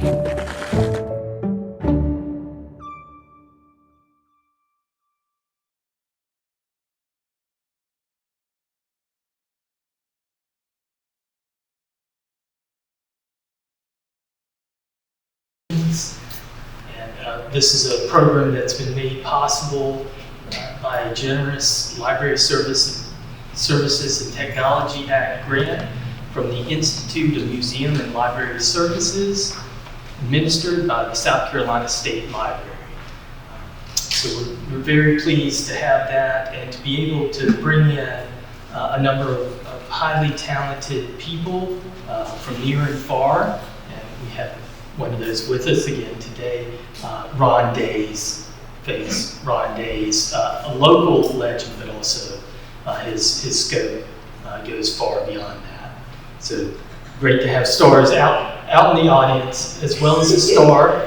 And this is a program that's been made possible by a generous Library Services and Technology Act grant from the Institute of Museum and Library Services, administered by the South Carolina State Library. So we're very pleased to have that and to be able to bring in a number of highly talented people from near and far. And we have one of those with us again today, Ron Days, Ron Days, a local legend, but also his scope goes far beyond that. So great to have stars out in the audience, as well as a star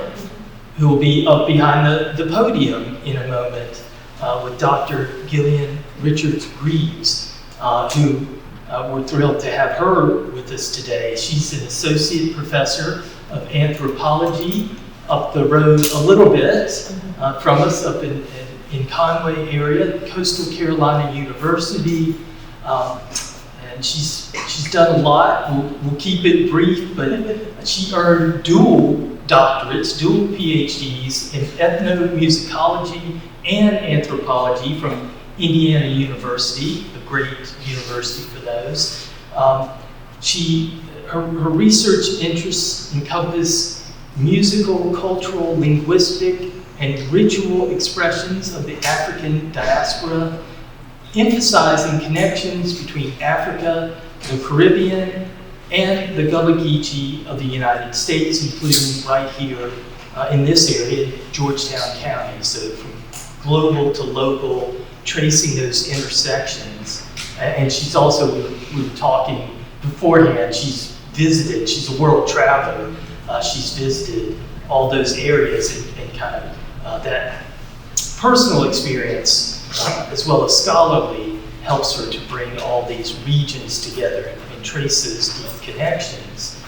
who will be up behind the podium in a moment with Dr. Gillian Richards-Greaves, who we're thrilled to have her with us today. She's an associate professor of anthropology up the road a little bit from us, up in Conway area, Coastal Carolina University. And she's done a lot. We'll keep it brief, but she earned dual doctorates, dual PhDs in ethnomusicology and anthropology from Indiana University, a great university for those. Her research interests encompass musical, cultural, linguistic, and ritual expressions of the African diaspora, emphasizing connections between Africa, the Caribbean, and the Gullah Geechee of the United States, including right here in this area, Georgetown County. So from global to local, tracing those intersections. And she's also, we were talking beforehand, she's a world traveler. She's visited all those areas and kind of that personal experience, as well as scholarly, helps her to bring all these regions together and trace those deep connections.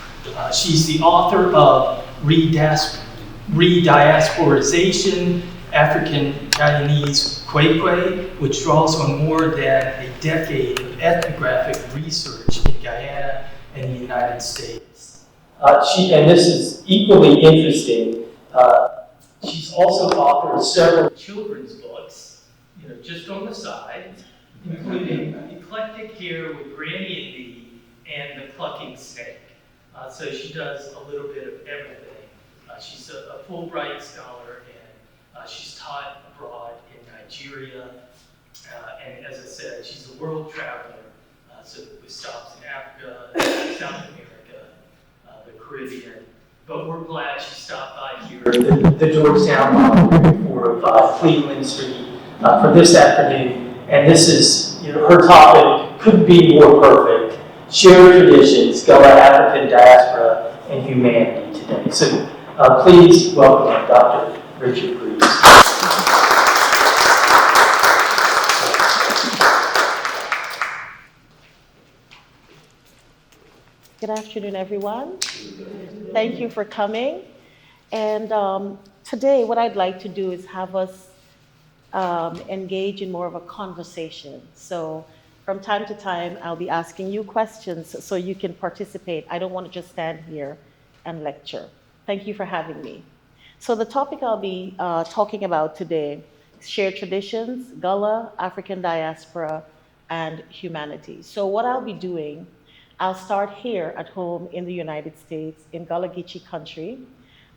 She's the author of Rediasporization, African Guyanese Kwekwe, which draws on more than a decade of ethnographic research in Guyana and the United States. And this is equally interesting, she's also authored several children's books, just on the side, including Eclectic Hair with Granny and Me and The Clucking Snake. So she does a little bit of everything. She's a Fulbright scholar, and she's taught abroad in Nigeria. And as I said, she's a world traveler, so with stops in Africa, South America, the Caribbean. But we're glad she stopped by here at the Georgetown Library 405 Cleveland Street for this afternoon. And this is, her topic couldn't be more perfect. Shared traditions, Gullah African diaspora, and humanity today. So please welcome Dr. Richards-Greaves. Good afternoon, everyone. Thank you for coming. And today, what I'd like to do is have us engage in more of a conversation. So from time to time, I'll be asking you questions so you can participate. I don't want to just stand here and lecture. Thank you for having me. So the topic I'll be talking about today is shared traditions, Gullah, African diaspora, and humanity. So what I'll be doing, I'll start here at home in the United States, in Gullah Geechee country.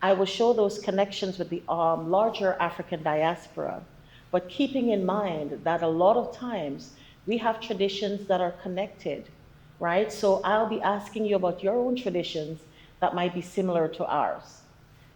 I will show those connections with the larger African diaspora, but keeping in mind that a lot of times we have traditions that are connected, right? So I'll be asking you about your own traditions that might be similar to ours,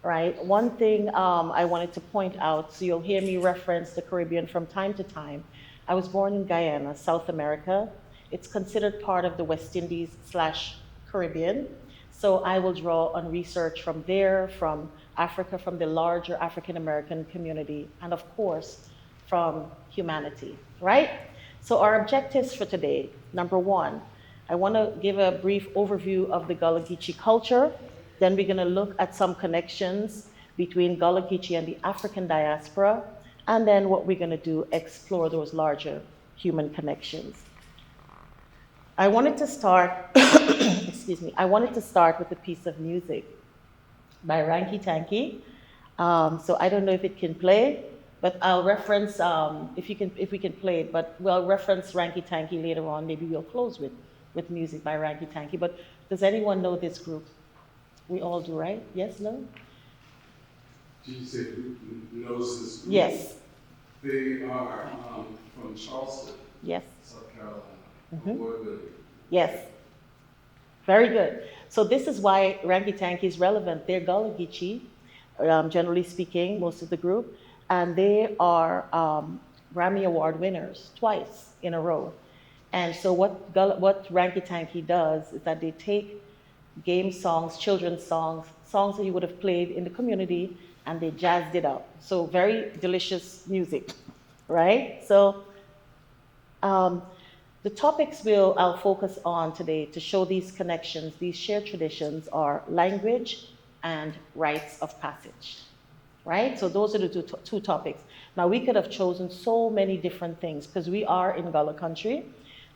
right? One thing I wanted to point out, so you'll hear me reference the Caribbean from time to time. I was born in Guyana, South America. It's considered part of the West Indies/Caribbean. So I will draw on research from there, from Africa, from the larger African American community, and of course, from humanity, right? So our objectives for today, number one, I want to give a brief overview of the Gullah Geechee culture, Then we're going to look at some connections between Gullah Geechee and the African diaspora. And then what we're going to do, explore those larger human connections. I wanted to start, excuse me, I wanted to start with a piece of music by Ranky Tanky. So I don't know if it can play, but I'll reference, if we can play it, but we'll reference Ranky Tanky later on. Maybe we'll close with music by Ranky Tanky. But does anyone know this group? We all do, right? Yes, no? Did you say who knows this group? Yes. They are from Charleston, Yes. South Carolina. Mm-hmm. Yes. Very good. So this is why Ranky Tanky is relevant. They're Gullah Geechee, generally speaking, most of the group, and they are Grammy Award winners twice in a row. And so what Ranky Tanky does is that they take game songs, children's songs, songs that you would have played in the community, and they jazzed it up. So very delicious music, right? So the topics I'll focus on today to show these connections, these shared traditions, are language and rites of passage, right? So those are the two topics. Now we could have chosen so many different things because we are in Gullah country,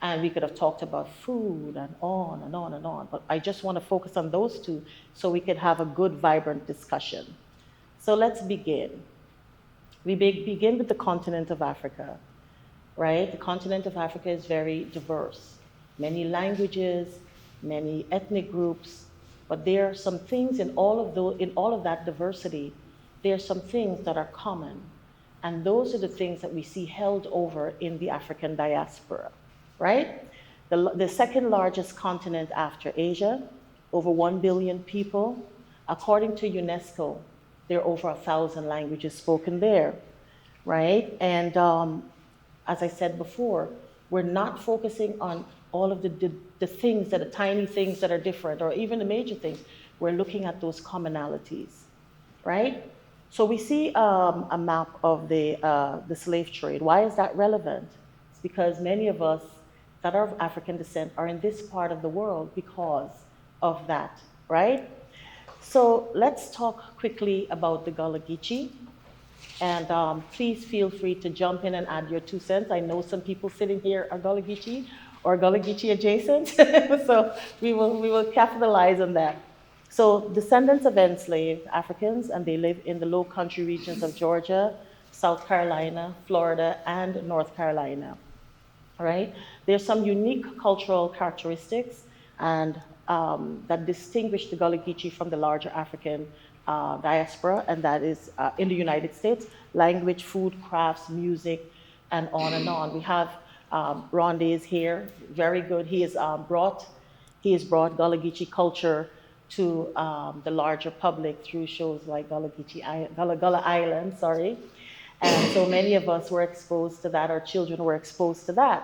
and we could have talked about food and on and on and on, but I just want to focus on those two so we could have a good, vibrant discussion. So let's begin. We begin with the continent of Africa, right? The continent of Africa is very diverse. Many languages, many ethnic groups, but there are some things in all of that diversity, there are some things that are common. And those are the things that we see held over in the African diaspora, right? The second largest continent after Asia, over 1 billion people. According to UNESCO, there are over 1,000 languages spoken there, right? And as I said before, we're not focusing on all of the things that are tiny things that are different, or even the major things. We're looking at those commonalities, right? So we see a map of the slave trade. Why is that relevant? It's because many of us that are of African descent are in this part of the world because of that, right? So let's talk quickly about the Gullah Geechee. And please feel free to jump in and add your 2 cents. I know some people sitting here are Gullah Geechee or Gullah Geechee adjacent, so we will capitalize on that. So descendants of enslaved Africans, and they live in the low country regions of Georgia, South Carolina, Florida, and North Carolina, right? There's some unique cultural characteristics and that distinguish the Gullah Geechee from the larger African diaspora, and that is in the United States: language, food, crafts, music, and on and on. We have Ronde is here, very good. He has brought Gullah Geechee culture to the larger public through shows like Gullah Island, sorry. And so many of us were exposed to that, our children were exposed to that.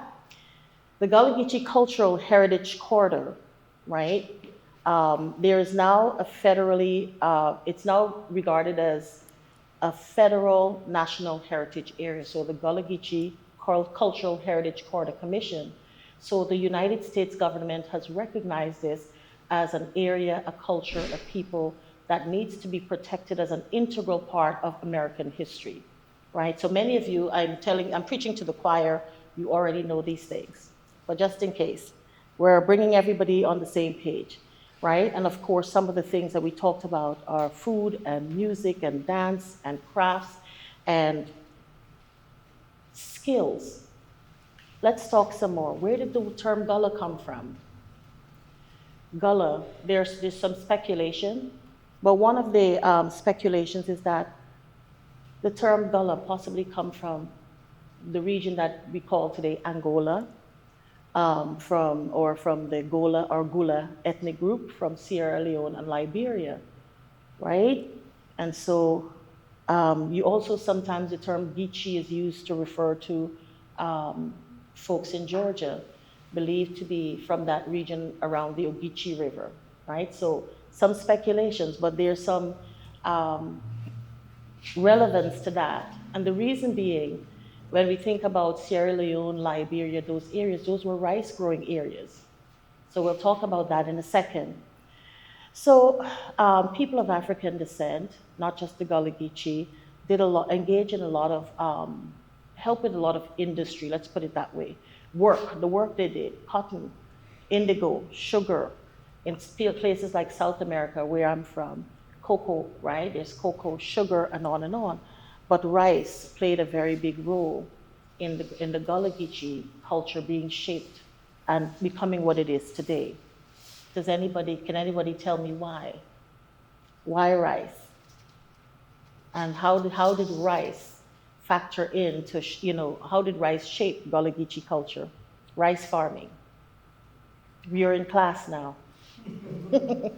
The Gullah Geechee Cultural Heritage Corridor, right? There is now a federally, it's now regarded as a federal national heritage area. So the Gullah Geechee Cultural Heritage Corridor Commission. So the United States government has recognized this as an area, a culture, a people that needs to be protected as an integral part of American history, right? So many of you, I'm preaching to the choir, you already know these things, but just in case, we're bringing everybody on the same page, right? And of course, some of the things that we talked about are food and music and dance and crafts and skills. Let's talk some more. Where did the term Gullah come from? Gullah, there's some speculation, but one of the speculations is that the term Gullah possibly come from the region that we call today Angola, from the Gullah ethnic group from Sierra Leone and Liberia, right? And so you also sometimes the term Geechee is used to refer to folks in Georgia, believed to be from that region around the Ogeechee River, right? So some speculations, but there's some relevance to that. And the reason being, when we think about Sierra Leone, Liberia, those areas, those were rice growing areas. So we'll talk about that in a second. So people of African descent, not just the Gullah Geechee, engage in a lot of, help with a lot of industry, let's put it that way. The work they did, cotton, indigo, sugar, in places like South America, where I'm from, cocoa, right? There's cocoa, sugar, and on and on. But rice played a very big role in the Gullah Geechee culture being shaped and becoming what it is today. Can anybody tell me why? Why rice? And how did rice factor into, how did rice shape Gullah Geechee culture? Rice farming. You're in class now. Because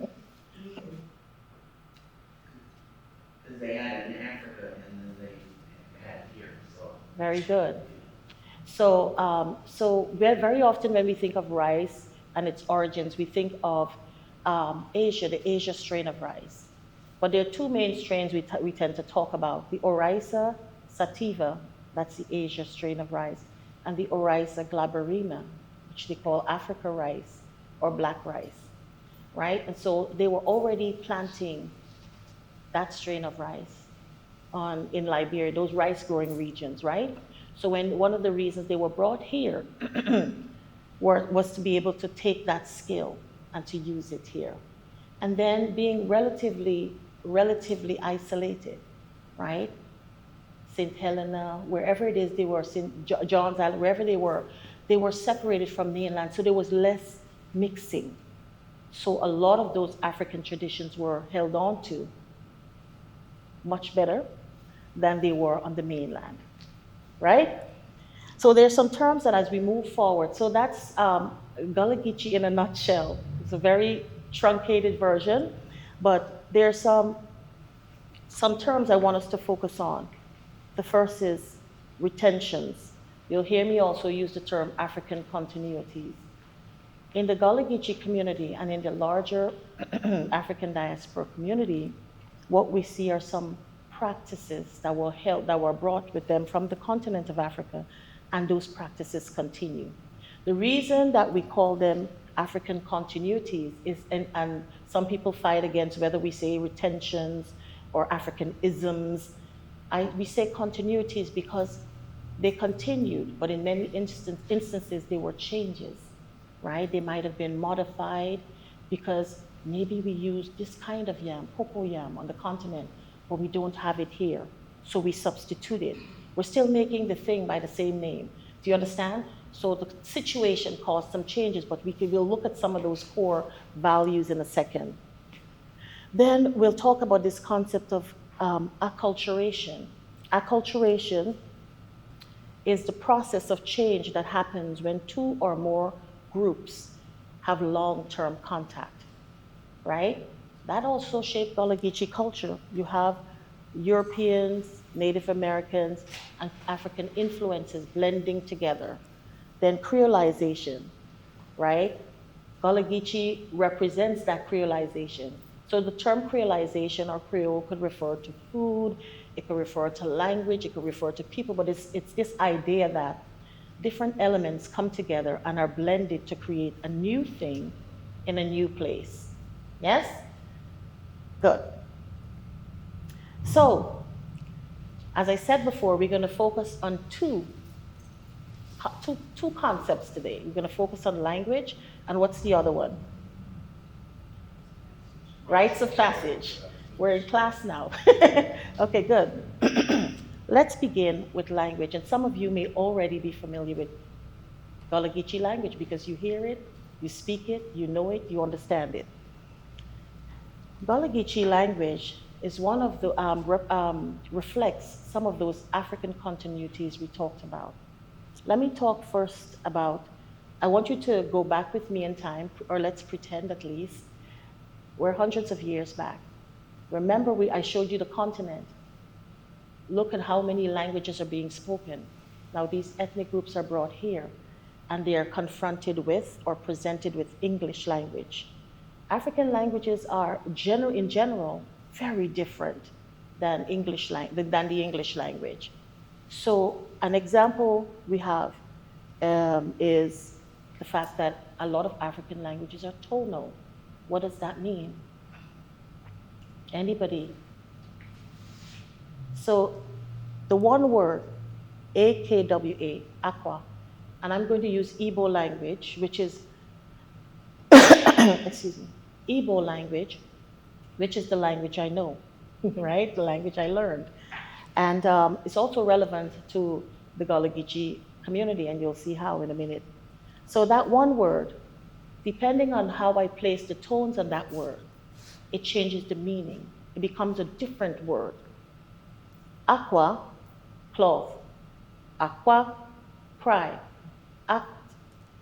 they had it in Africa and then they had it here, so. Very good. So very often when we think of rice and its origins, we think of Asia, the Asia strain of rice. But there are two main strains we tend to talk about: the Oryza sativa, that's the Asia strain of rice, and the Oryza glaberrima, which they call Africa rice or black rice, right? And so they were already planting that strain of rice in Liberia, those rice-growing regions, right? So one of the reasons they were brought here was to be able to take that skill and to use it here. And then being relatively isolated, right? St. Helena, wherever it is they were, St. John's Island, wherever they were separated from mainland, so there was less mixing. So a lot of those African traditions were held on to much better than they were on the mainland, right? So there's some terms that as we move forward, so that's Gullah Geechee in a nutshell. It's a very truncated version, but there's some terms I want us to focus on. The first is retentions. You'll hear me also use the term African continuities. In the Gullah Geechee community and in the larger African diaspora community, what we see are some practices that were brought with them from the continent of Africa, and those practices continue. The reason that we call them African continuities is, and some people fight against whether we say retentions or African isms. We say continuities because they continued, but in many instances they were changes, right? They might have been modified because maybe we use this kind of yam, cocoa yam on the continent, but we don't have it here. So we substitute it. We're still making the thing by the same name. Do you understand? So the situation caused some changes, but we'll look at some of those core values in a second. Then we'll talk about this concept of acculturation. Acculturation is the process of change that happens when two or more groups have long-term contact, right? That also shaped Gullah Geechee culture. You have Europeans, Native Americans, and African influences blending together. Then creolization, right? Gullah Geechee represents that creolization. So the term creolization or Creole could refer to food, it could refer to language, it could refer to people, but it's this idea that different elements come together and are blended to create a new thing in a new place. Yes? Good. So, as I said before, we're going to focus on two concepts today. We're going to focus on language, and what's the other one? Rites of passage. We're in class now. Okay, good. Let's begin with language, and some of you may already be familiar with Gullah Geechee language because you hear it, you speak it, you know it, you understand it. Gullah Geechee language is one of the, reflects some of those African continuities we talked about. Let me talk first about, I want you to go back with me in time, or let's pretend at least, we're hundreds of years back. Remember, I showed you the continent. Look at how many languages are being spoken. Now these ethnic groups are brought here, and they are confronted with or presented with English language. African languages are, in general, very different than the English language. So an example we have is the fact that a lot of African languages are tonal. What does that mean? Anybody? So the one word, AKWA, aqua, and I'm going to use Igbo language, which is, excuse me, Igbo language, which is the language I know, right? The language I learned. And it's also relevant to the Gullah Geechee community, and you'll see how in a minute. So that one word, depending on how I place the tones on that word, it changes the meaning. It becomes a different word. Aqua, cloth. Aqua, cry.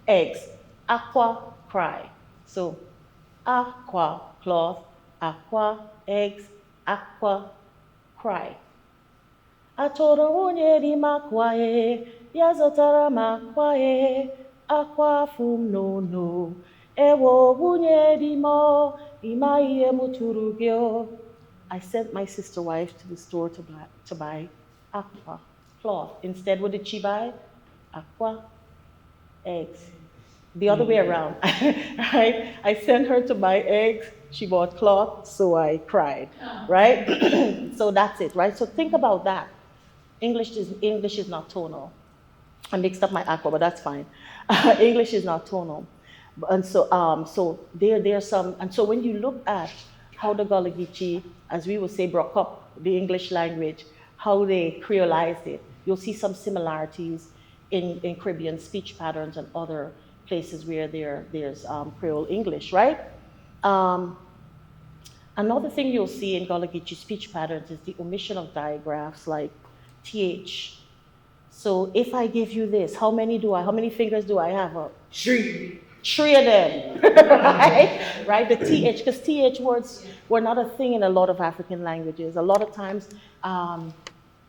Eggs. Aqua, cry. So, aqua, cloth. Aqua, eggs. Aqua, cry. Atoro nwunye di makwae, ya zụtara makwae, akwa fum no. Ewo nwunye di mo, ima ihe muturu gyo. I sent my sister wife to the store to buy aqua cloth. Instead, what did she buy? Aqua eggs. The other way around, right? I sent her to buy eggs. She bought cloth, so I cried, right? So that's it, right? So think about that. English is not tonal. I mixed up my aqua, but that's fine. English is not tonal. And so there's some, and so when you look at how the Gullah Geechee, as we would say, broke up the English language, how they creolized it, you'll see some similarities in Caribbean speech patterns and other places where there's Creole English, right? Another thing you'll see in Gullah Geechee speech patterns is the omission of digraphs like TH. So if I give you this, how many fingers do I have? Three of them, right? The TH, because TH words were not a thing in a lot of African languages. A lot of times,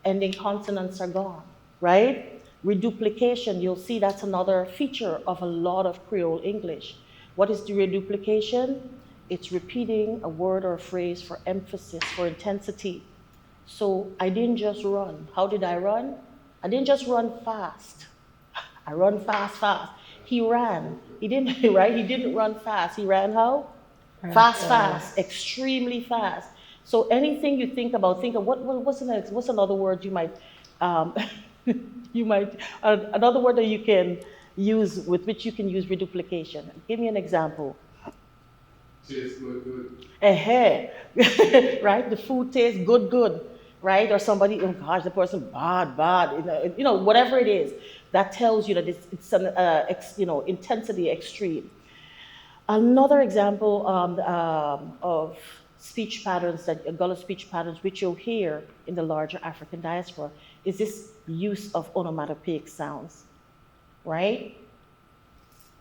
ending consonants are gone, right? Reduplication, you'll see that's another feature of a lot of Creole English. What is the reduplication? It's repeating a word or a phrase for emphasis, for intensity. So I didn't just run. How did I run? I didn't just run fast. I run fast. He ran. He didn't, right? He didn't run fast. He ran how? Fast, extremely fast. So anything you think about, what's another word you might, another word that you can use, with which you can use reduplication. Give me an example. Tastes good. Right? The food tastes good, right? Or somebody, oh gosh, the person bad, whatever it is, that tells you that it's an intensity extreme. Another example of speech patterns, Gullah speech patterns, which you'll hear in the larger African diaspora, is this use of onomatopoeic sounds, right?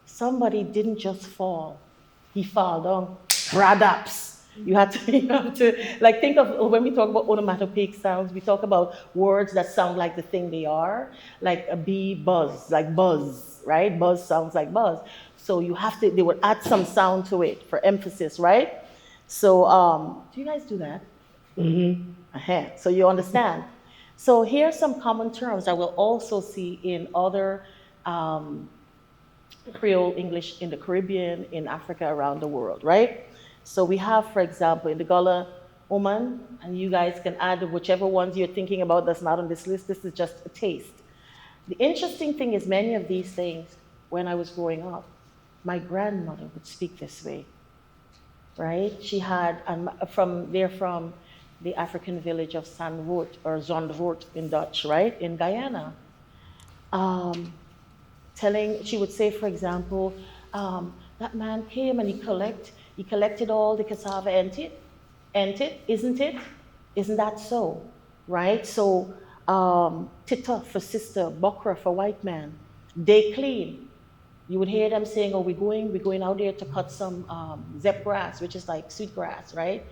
Somebody didn't just fall. He fell down, radaps. You have to think of when we talk about onomatopoeic sounds, we talk about words that sound like the thing they are, like a bee buzz, like buzz, right? Buzz sounds like buzz. So they would add some sound to it for emphasis, right? So, do you guys do that? Mm-hmm. So you understand. So here are some common terms that we'll also see in other Creole English in the Caribbean, in Africa, around the world, right? So we have, for example, in the Gullah Oman, and you guys can add whichever ones you're thinking about that's not on this list. This is just a taste. The interesting thing is many of these things, when I was growing up, my grandmother would speak this way, right? She had, from the African village of Zandvoort, or Zandvoort in Dutch, right, in Guyana. She would say, for example, that man came and he collected all the cassava, ain't it? Isn't it? Isn't that so? Right? So, tita for sister, bokra for white man. They clean. You would hear them saying, oh, we're going out there to cut some zep grass, which is like sweet grass, right?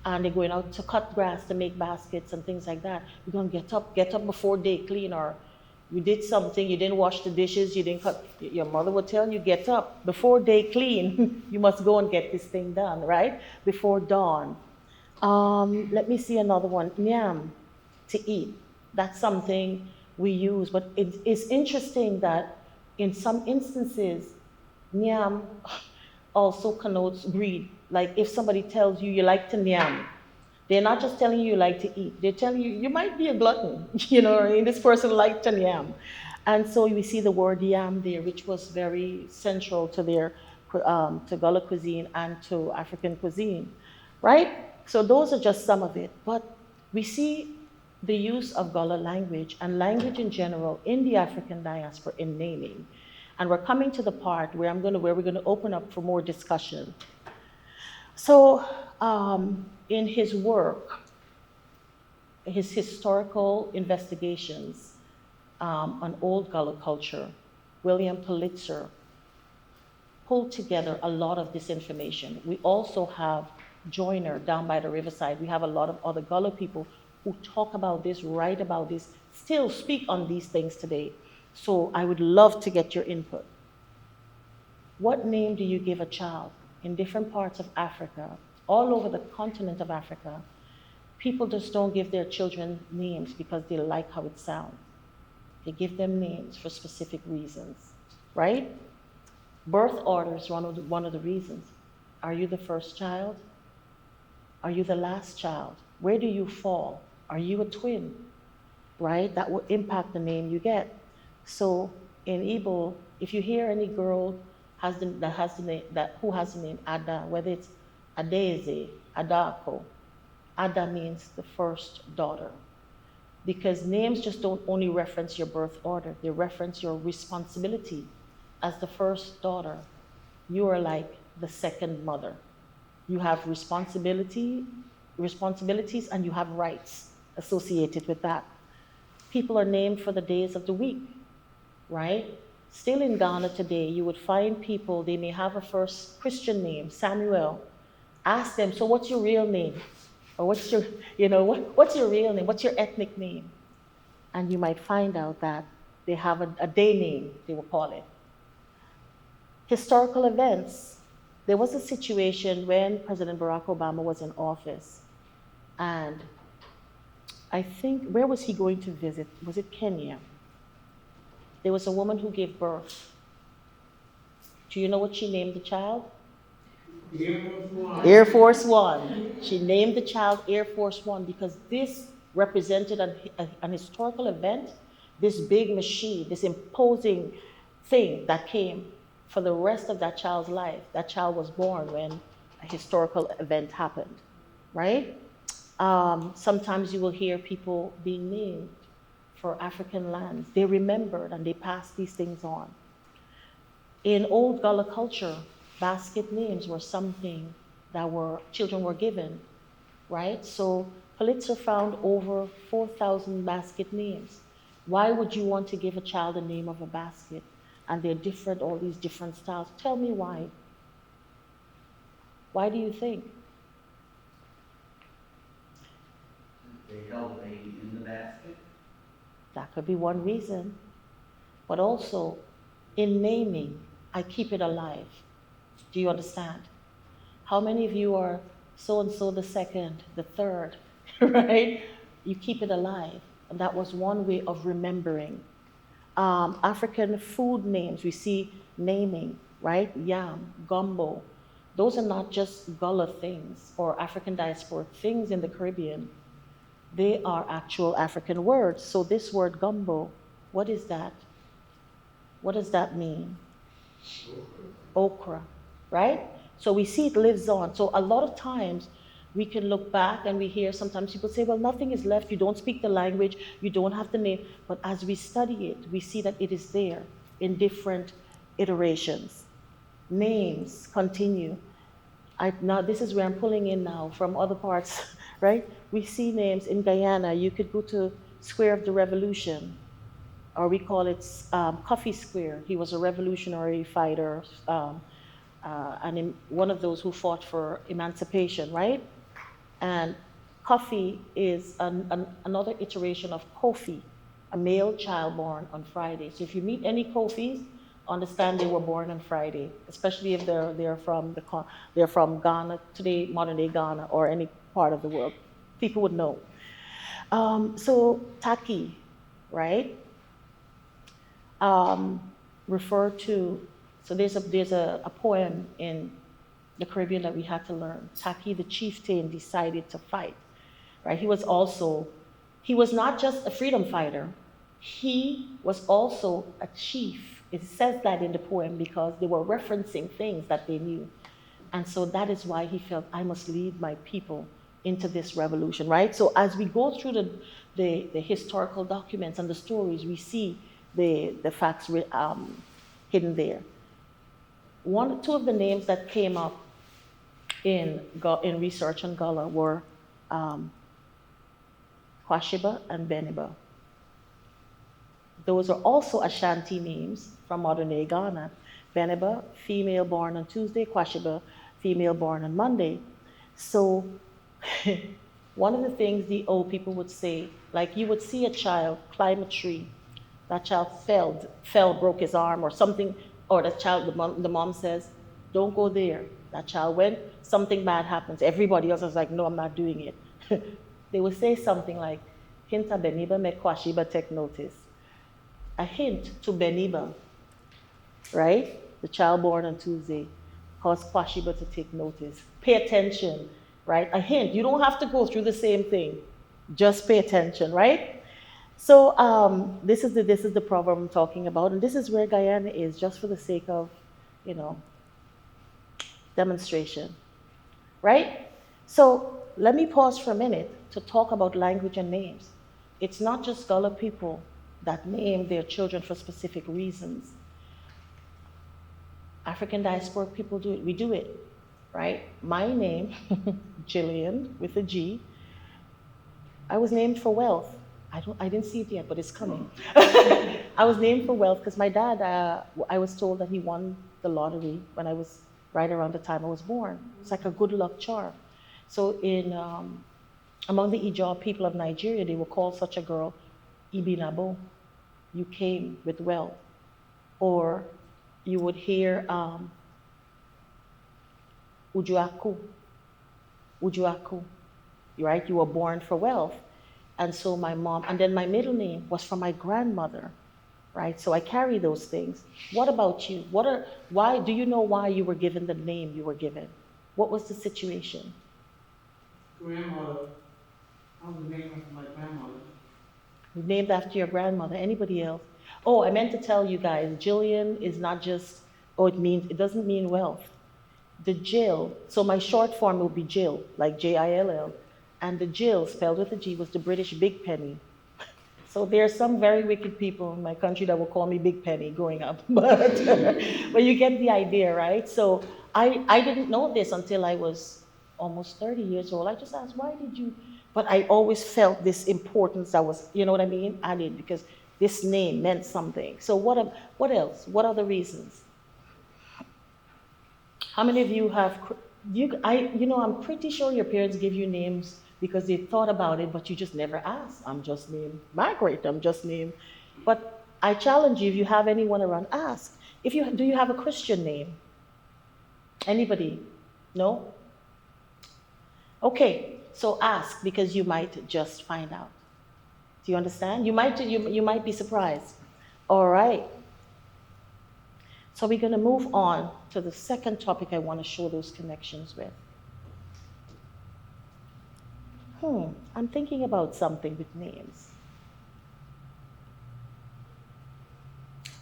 And they're going out to cut grass to make baskets and things like that. We're going to get up before they clean, or you did something, you didn't wash the dishes, you didn't cut. Your mother would tell you, get up. Before they clean, you must go and get this thing done, right? Before dawn. Let me see another one. Nyam, to eat. That's something we use, but it's interesting that in some instances, nyam also connotes greed. Like if somebody tells you you like to nyam, They're not just telling you like to eat. They're telling you you might be a glutton. You know, what I mean? This person liked to yam. And so we see the word yam there, which was very central to their to Gullah cuisine and to African cuisine, right? So those are just some of it. But we see the use of Gullah language and language in general in the African diaspora in naming. And we're coming to the part where we're gonna open up for more discussion. So in his work, his historical investigations on old Gullah culture, William Pulitzer pulled together a lot of this information. We also have Joyner down by the riverside. We have a lot of other Gullah people who talk about this, write about this, still speak on these things today. So I would love to get your input. What name do you give a child? In different parts of Africa, all over the continent of Africa, people just don't give their children names because they like how it sounds. They give them names for specific reasons, right? Birth order is one of the reasons. Are you the first child? Are you the last child? Where do you fall? Are you a twin? Right? That will impact the name you get. So in Igbo, if you hear any girl who has the name Ada, whether it's Adeze, Adako, Ada means the first daughter. Because names just don't only reference your birth order, they reference your responsibility. As the first daughter, you are like the second mother. You have responsibilities and you have rights associated with that. People are named for the days of the week, right? Still in Ghana today, you would find people, they may have a first Christian name, Samuel. Ask them, so what's your real name? Or what's your real name? What's your ethnic name? And you might find out that they have a day name, they will call it. Historical events. There was a situation when President Barack Obama was in office, and I think, where was he going to visit? Was it Kenya? There was a woman who gave birth. Do you know what she named the child? Air Force One. She named the child Air Force One because this represented an historical event, this big machine, this imposing thing that came for the rest of that child's life. That child was born when a historical event happened, right? Sometimes you will hear people being named for African lands. They remembered and they passed these things on. In old Gullah culture, basket names were something that children were given, right? So Pulitzer found over 4,000 basket names. Why would you want to give a child the name of a basket? And they're different, all these different styles. Tell me why. Why do you think? They held the baby in the basket. That could be one reason. But also, in naming, I keep it alive. Do you understand? How many of you are so-and-so the second, the third, right? You keep it alive. And that was one way of remembering. African food names, we see naming, right? Yam, gumbo. Those are not just Gullah things or African diaspora things in the Caribbean. They are actual African words. So this word gumbo, what is that? What does that mean? Okra, right? So we see it lives on. So a lot of times we can look back and we hear sometimes people say, well, nothing is left. You don't speak the language. You don't have the name. But as we study it, we see that it is there in different iterations. Names continue. Now this is where I'm pulling in now from other parts, right? We see names in Guyana. You could go to Square of the Revolution, or we call it Coffee Square. He was a revolutionary fighter, and one of those who fought for emancipation, right? And Kofi is another iteration of Kofi, a male child born on Friday. So if you meet any Kofis, understand they were born on Friday, especially if they're from Ghana today, modern day Ghana, or any part of the world. People would know. So Taki, right? Refer to. So there's a poem in the Caribbean that we had to learn. Taki, the chieftain, decided to fight. right? He was not just a freedom fighter, he was also a chief. It says that in the poem because they were referencing things that they knew. And so that is why he felt, I must lead my people into this revolution, right? So as we go through the historical documents and the stories, we see the facts hidden there. Two of the names that came up in research on Gullah were Kwashiba and Beniba. Those are also Ashanti names from modern-day Ghana. Beniba, female born on Tuesday. Kwashiba, female born on Monday. So one of the things the old people would say, like you would see a child climb a tree. That child fell, broke his arm or something, or the mom says, don't go there. That child went, something bad happens. Everybody else is like, no, I'm not doing it. They would say something like, Hinta Beniba me Kwashiba take notice. A hint to Beniba, right? The child born on Tuesday, caused Kwashiba to take notice. Pay attention, right? A hint. You don't have to go through the same thing. Just pay attention, right? So this is the proverb I'm talking about, and this is where Guyana is, just for the sake of, demonstration, right? So let me pause for a minute to talk about language and names. It's not just Gullah people that name their children for specific reasons. African Diasporic people do it. We do it, right? My name, Gillian with a G, I was named for wealth. I didn't see it yet, but it's coming. I was named for wealth because my dad, I was told that he won the lottery when I was right around the time I was born. It's like a good luck charm. So among the Ijaw people of Nigeria, they will call such a girl Ibinabo. You came with wealth. Or you would hear Ujuaku, right? You were born for wealth. And so my mom, and then my middle name was from my grandmother, right? So I carry those things. What about you? Why do you know why you were given the name you were given? What was the situation? Grandmother. I was named after my grandmother. Named after your grandmother. Anybody else? Oh, I meant to tell you guys, Gillian is not just, it doesn't mean wealth. The Jill, so my short form will be Jill, like Jill. And the Jill, spelled with a G, was the British Big Penny. So there are some very wicked people in my country that will call me Big Penny growing up. But you get the idea, right? So I didn't know this until I was almost 30 years old. I just asked, why did you? But I always felt this importance that was, you know what I mean, added, because this name meant something. So what else? What other reasons? How many of you have, I'm pretty sure your parents give you names because they thought about it, but you just never asked. I'm just named Margaret, I'm just named. But I challenge you, if you have anyone around, ask. Do you have a Christian name? Anybody? No? Okay, so ask, because you might just find out. Do you understand? You might be surprised. All right. So we're going to move on to the second topic I want to show those connections with. I'm thinking about something with names.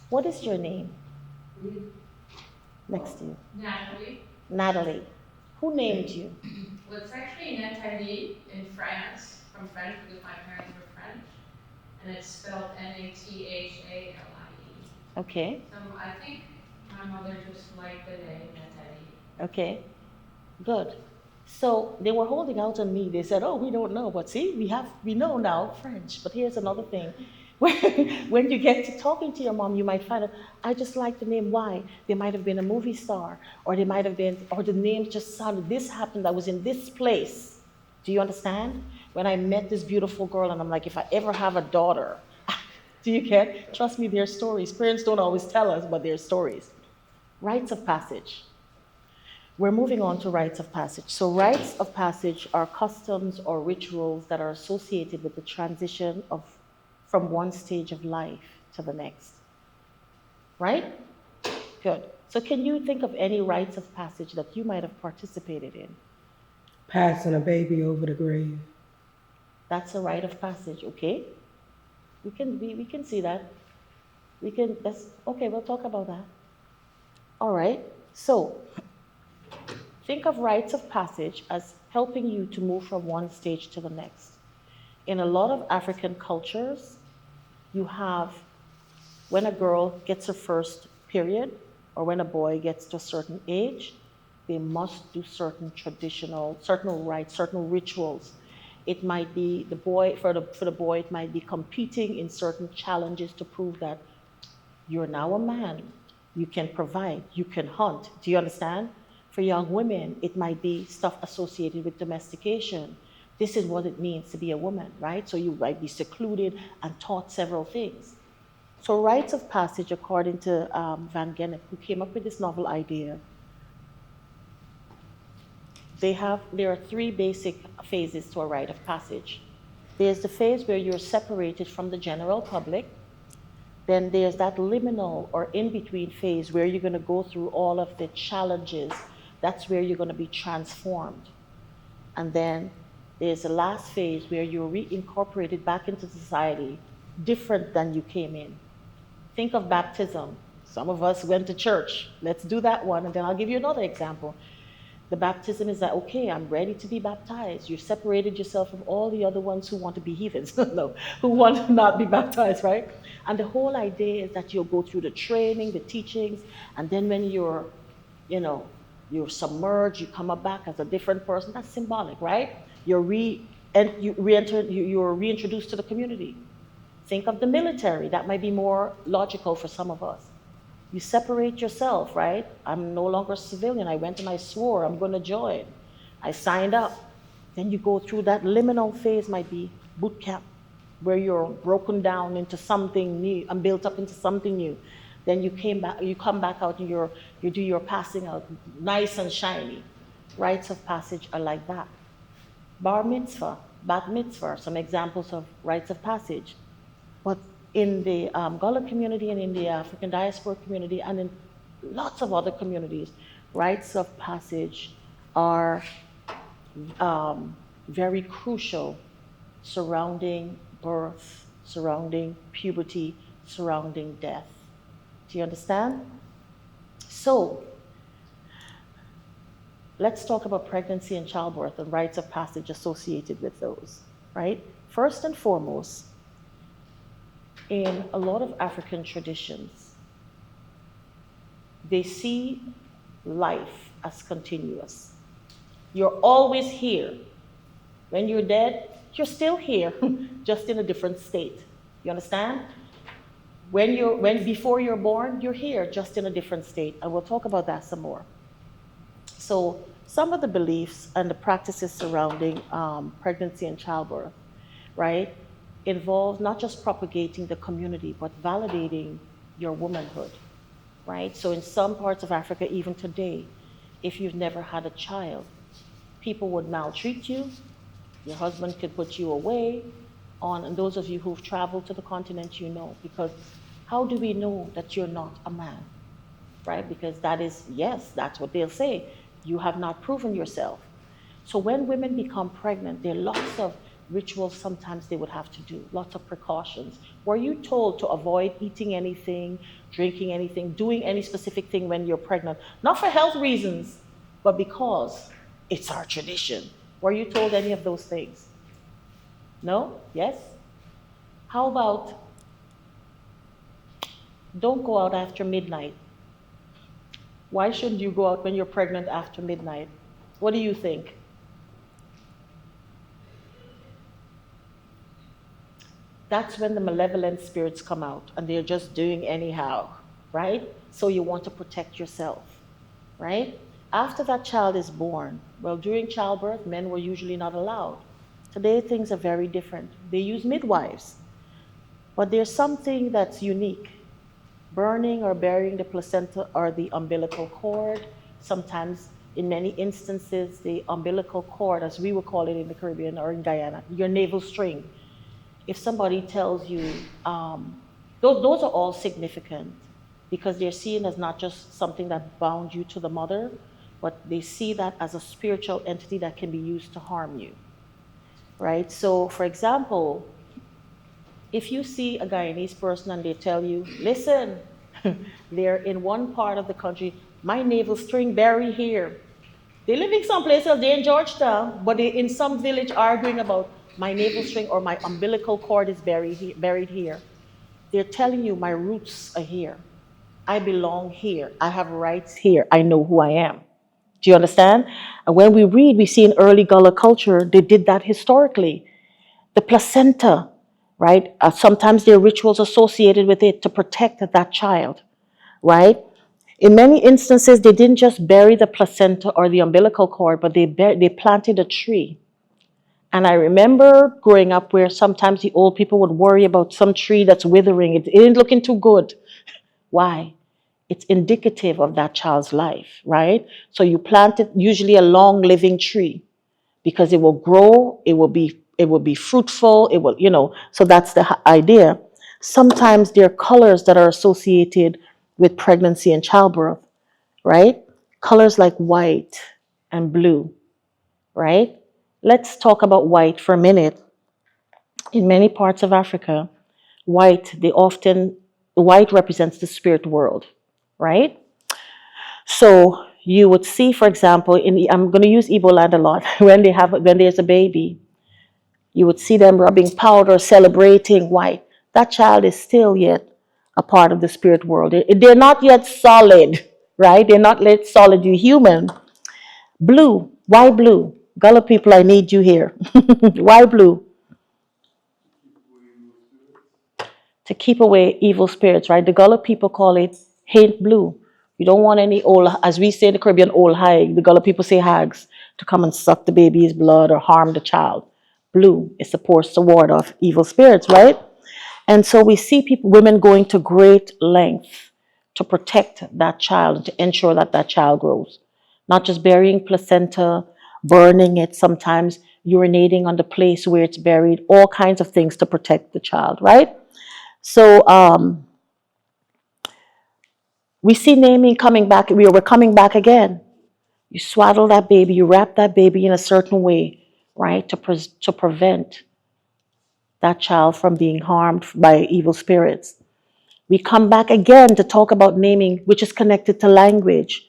What is your name? Next to you. Natalie. Natalie. Who named you? Well, it's actually Nathalie in France, from French because my parents were French, and it's spelled Nathale. Okay. So I think my mother just liked the name Nathalie. Okay. Good. So they were holding out on me. They said, "Oh, we don't know, but see, we know now French." But here's another thing: when you get to talking to your mom, you might find out, I just like the name. Why? They might have been a movie star, or they might have been, or the name just sounded. This happened. I was in this place. Do you understand? When I met this beautiful girl, and I'm like, if I ever have a daughter, do you get? Trust me, there's stories. Parents don't always tell us, but there's stories. Rites of passage. We're moving on to rites of passage. So rites of passage are customs or rituals that are associated with the transition from one stage of life to the next. Right? Good. So can you think of any rites of passage that you might have participated in? Passing a baby over the grave. That's a rite of passage, okay? We can see that. That's okay, we'll talk about that. All right. So, think of rites of passage as helping you to move from one stage to the next. In a lot of African cultures, you have when a girl gets her first period or when a boy gets to a certain age, they must do certain rites, certain rituals. It might be the boy, for the boy, it might be competing in certain challenges to prove that you're now a man. You can provide, you can hunt. Do you understand? For young women, it might be stuff associated with domestication. This is what it means to be a woman, right? So you might be secluded and taught several things. So rites of passage, according to Van Gennep, who came up with this novel idea, there are three basic phases to a rite of passage. There's the phase where you're separated from the general public. Then there's that liminal or in-between phase where you're going to go through all of the challenges. That's where you're going to be transformed. And then there's the last phase where you're reincorporated back into society, different than you came in. Think of baptism. Some of us went to church. Let's do that one, and then I'll give you another example. The baptism is that, okay, I'm ready to be baptized. You've separated yourself from all the other ones who want to be heathens, no, who want to not be baptized, right? And the whole idea is that you'll go through the training, the teachings, and then when you're submerged, you come back as a different person. That's symbolic, right? You're reintroduced to the community. Think of the military. That might be more logical for some of us. You separate yourself, right? I'm no longer a civilian. I went and I swore I'm going to join. I signed up. Then you go through that liminal phase, might be boot camp, where you're broken down into something new and built up into something new. Then you come back out and you do your passing out, nice and shiny. Rites of passage are like that. Bar mitzvah, bat mitzvah, some examples of rites of passage. But in the Gullah community and in the African Diaspora community and in lots of other communities, rites of passage are very crucial surrounding birth, surrounding puberty, surrounding death. Do you understand? So, let's talk about pregnancy and childbirth and rites of passage associated with those, right? First and foremost, in a lot of African traditions, they see life as continuous. You're always here. When you're dead, you're still here, just in a different state. You understand? Before you're born, you're here, just in a different state. And we'll talk about that some more. So some of the beliefs and the practices surrounding pregnancy and childbirth, right, involve not just propagating the community, but validating your womanhood, right? So in some parts of Africa, even today, if you've never had a child, people would maltreat you, your husband could put you away, and those of you who've traveled to the continent, you know, because how do we know that you're not a man, right? Because that's what they'll say. You have not proven yourself. So when women become pregnant, there are lots of rituals sometimes they would have to do, lots of precautions. Were you told to avoid eating anything, drinking anything, doing any specific thing when you're pregnant? Not for health reasons, but because it's our tradition. Were you told any of those things? No? Yes? How about don't go out after midnight? Why shouldn't you go out when you're pregnant after midnight? What do you think? That's when the malevolent spirits come out and they're just doing anyhow, right? So you want to protect yourself, right? After that child is born, well, during childbirth, men were usually not allowed. Today, things are very different. They use midwives. But there's something that's unique. Burning or burying the placenta or the umbilical cord. Sometimes, in many instances, the umbilical cord, as we would call it in the Caribbean or in Guyana, your navel string. If somebody tells you, those are all significant because they're seen as not just something that bound you to the mother, but they see that as a spiritual entity that can be used to harm you. right? So, for example, if you see a Guyanese person and they tell you, listen, they're in one part of the country, my navel string buried here. They're living someplace else, they're in Georgetown, but they're in some village arguing about my navel string or my umbilical cord is buried here. They're telling you my roots are here. I belong here. I have rights here. I know who I am. Do you understand? And when we read, we see in early Gullah culture, they did that historically. The placenta, right? Sometimes there are rituals associated with it to protect that child, right? In many instances, they didn't just bury the placenta or the umbilical cord, but they planted a tree. And I remember growing up where sometimes the old people would worry about some tree that's withering. It ain't looking too good. Why? It's indicative of that child's life, right? So you plant it, usually a long living tree, because it will grow, it will be fruitful, it will, so that's the idea. Sometimes there are colors that are associated with pregnancy and childbirth, right? Colors like white and blue, right? Let's talk about white for a minute. In many parts of Africa, white represents the spirit world, right? So you would see, for example, I'm going to use Igbo land a lot. When there's a baby, you would see them rubbing powder, celebrating white. That child is still yet a part of the spirit world. They're not yet solid, right? They're not yet solidly human. Blue. Why blue? Gullah people, I need you here. Why blue? To keep away evil spirits, right? The Gullah people call it hate blue. You don't want any old, as we say in the Caribbean, old hag. The Gullah people say hags to come and suck the baby's blood or harm the child. Blue is supposed to ward off evil spirits, right? And so we see women going to great lengths to protect that child, to ensure that that child grows. Not just burying placenta, burning it, sometimes urinating on the place where it's buried, all kinds of things to protect the child, right? So we see naming coming back. We're coming back again. You swaddle that baby, you wrap that baby in a certain way, right, to prevent that child from being harmed by evil spirits. We come back again to talk about naming, which is connected to language,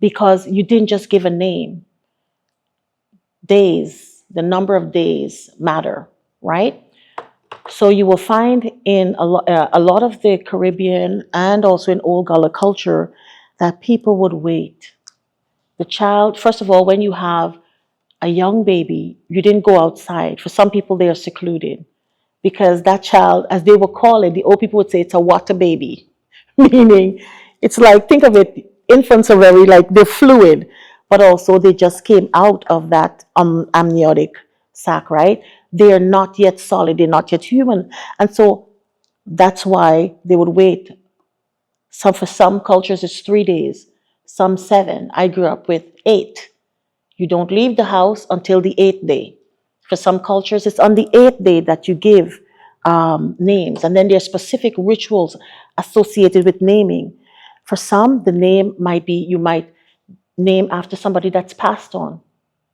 because you didn't just give a name. Days, the number of days matter, right? So you will find in a lot of the Caribbean and also in old Gullah culture that people would wait. The child, first of all, when you have a young baby, you didn't go outside. For some people, they are secluded because that child, as they would call it, the old people would say it's a water baby, meaning it's like, think of it, infants are very like, they're fluid, but also they just came out of that amniotic sac, right? They are not yet solid, they're not yet human. And so that's why they would wait. For some cultures, it's 3 days, some 7. I grew up with 8. You don't leave the house until the 8th day. For some cultures, it's on the 8th day that you give names. And then there are specific rituals associated with naming. For some, the name might be, you might name after somebody that's passed on,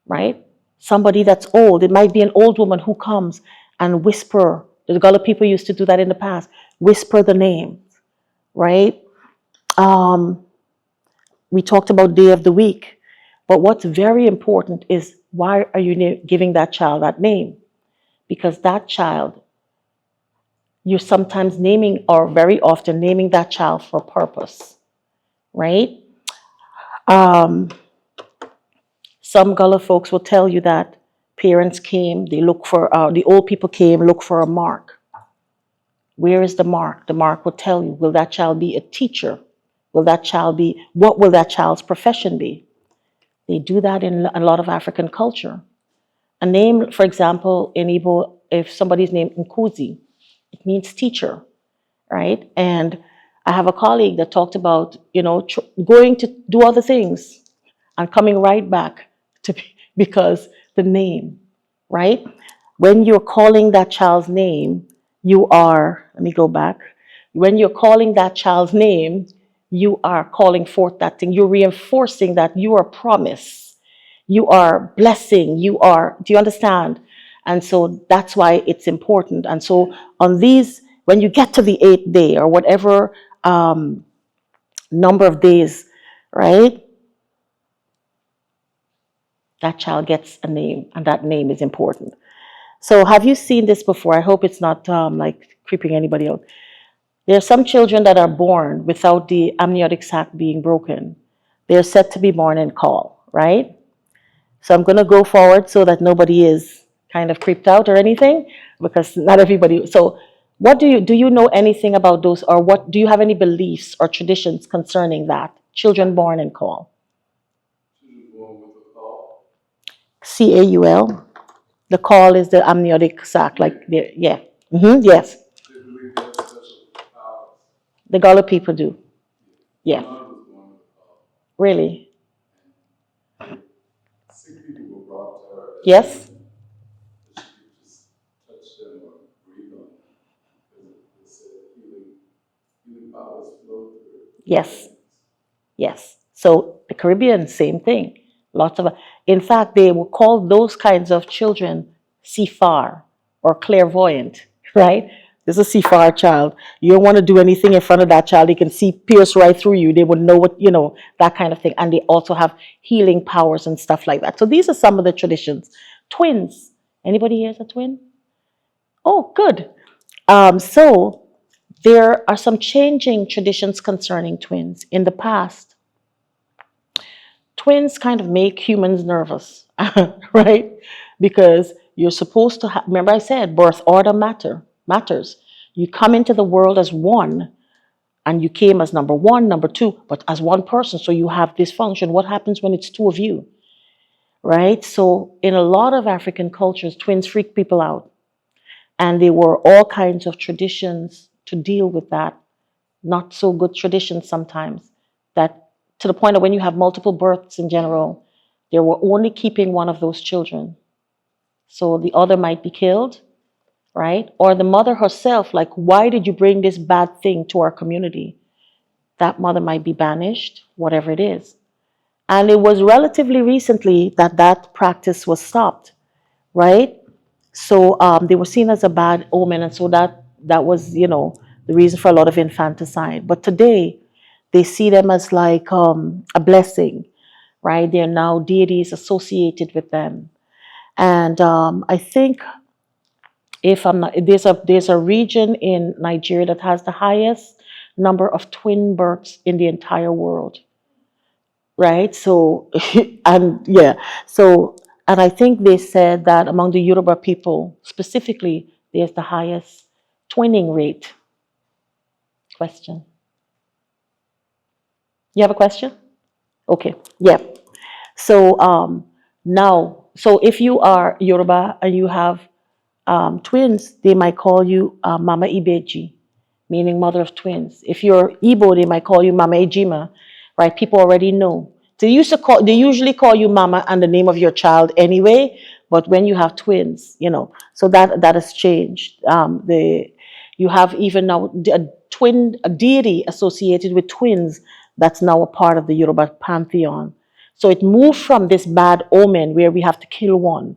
right? Somebody that's old. It might be an old woman who comes and whisper. The Gullah people used to do that in the past. Whisper the name, right? We talked about day of the week. But what's very important is, why are you giving that child that name? Because that child, you're sometimes naming, or very often naming that child for a purpose, right? Some Gullah folks will tell you that parents came, they look for, the old people came, look for a mark. Where is the mark? The mark will tell you, will that child be a teacher? What will that child's profession be? They do that in a lot of African culture. A name, for example, in Igbo, if somebody's named Nkuzi, it means teacher, right? And I have a colleague that talked about, going to do other things and coming right back because the name, right? When you're calling that child's name, let me go back. When you're calling that child's name, you are calling forth that thing. You're reinforcing that you are promise. You are blessing. Do you understand? And so that's why it's important. And so on these, when you get to the 8th day or whatever number of days, right, that child gets a name, and that name is important. So have you seen this before? I hope it's not like creeping anybody out. There are some children that are born without the amniotic sac being broken. They're said to be born in caul, right? So I'm going to go forward so that nobody is kind of creeped out or anything, because not everybody. So what do you know anything about those, or what do you have any beliefs or traditions concerning that? Children born in caul. Children born with a call. Caul. The caul is the amniotic sac, like the, yeah. Yes. They believe they have special powers. The Gullah people do. Yeah. My mother was born with a call. Really? Sick people were brought to her. Yes. That she could just touch them or breathe on them. Because they said healing powers flow through it. Yes. Yes. So the Caribbean, same thing. Lots of, in fact, they will call those kinds of children sifar or clairvoyant, right? This is a sifar child. You don't want to do anything in front of that child. They can see pierce right through you. They would know what, that kind of thing. And they also have healing powers and stuff like that. So these are some of the traditions. Twins. Anybody here is a twin? Oh, good. So there are some changing traditions concerning twins. In the past, twins kind of make humans nervous, right? Because you're supposed to have, remember I said, birth order matters. You come into the world as one, and you came as number one, number two, but as one person, so you have this function. What happens when it's two of you, right? So in a lot of African cultures, twins freak people out. And there were all kinds of traditions to deal with that. Not so good traditions sometimes, that to the point of when you have multiple births in general, they were only keeping one of those children. So the other might be killed, right? Or the mother herself, like, why did you bring this bad thing to our community? That mother might be banished, whatever it is. And it was relatively recently that that practice was stopped, right? So they were seen as a bad omen, and so that was, the reason for a lot of infanticide. But today, they see them as like a blessing, right? They're now deities associated with them. And I think, if I'm not, there's a region in Nigeria that has the highest number of twin births in the entire world, right? So, and yeah, so, and I think they said that among the Yoruba people specifically, there's the highest twinning rate. Question. You have a question? Okay, yeah. So now, so if you are Yoruba and you have twins, they might call you Mama Ibeji, meaning mother of twins. If you're Igbo, they might call you Mama Ejima, right? People already know. They usually call you Mama and the name of your child anyway, but when you have twins, so that has changed. You have even now a deity associated with twins that's now a part of the Yoruba pantheon. So it moved from this bad omen where we have to kill one.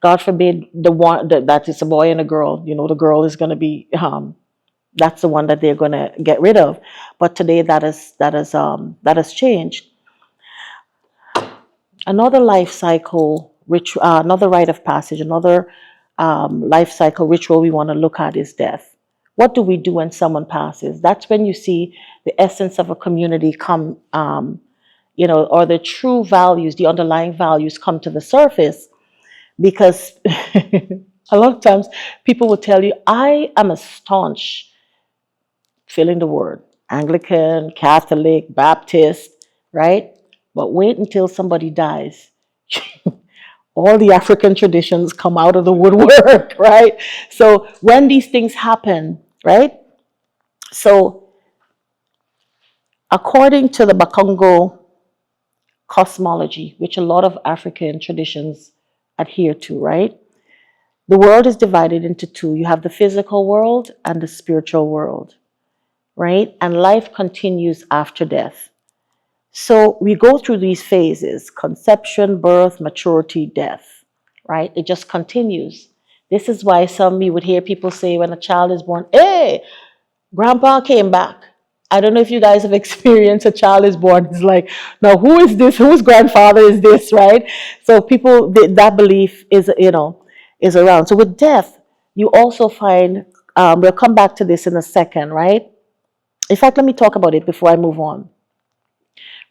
God forbid the one that is a boy and a girl. The girl is going to be that's the one that they're going to get rid of. But today that has changed. Another life cycle ritual, another rite of passage, another life cycle ritual we want to look at is death. What do we do when someone passes? That's when you see the essence of a community come, or the true values, the underlying values come to the surface. Because a lot of times people will tell you, I am a staunch, fill in the word, Anglican, Catholic, Baptist, right? But wait until somebody dies. All the African traditions come out of the woodwork, right? So when these things happen, right? So according to the Bakongo cosmology, which a lot of African traditions adhere to, right? The world is divided into two. You have the physical world and the spiritual world, right? And life continues after death. So we go through these phases: conception, birth, maturity, death, right? It just continues. This is why you would hear people say when a child is born, hey, grandpa came back. I don't know if you guys have experienced a child is born. It's like, now who is this? Whose grandfather is this, right? So people, that belief is, is around. So with death, you also find, we'll come back to this in a second, right? In fact, let me talk about it before I move on.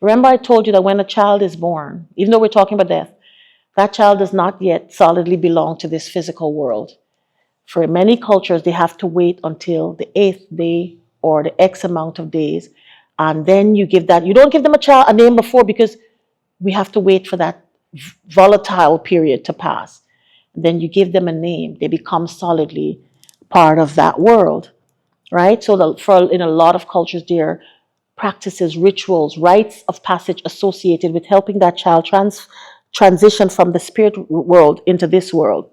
Remember I told you that when a child is born, even though we're talking about death, that child does not yet solidly belong to this physical world. For many cultures, they have to wait until the 8th day or the X amount of days. And then you give that, you don't give them a name before because we have to wait for that volatile period to pass. Then you give them a name. They become solidly part of that world, right? So in a lot of cultures, there are practices, rituals, rites of passage associated with helping that child transition from the spirit world into this world.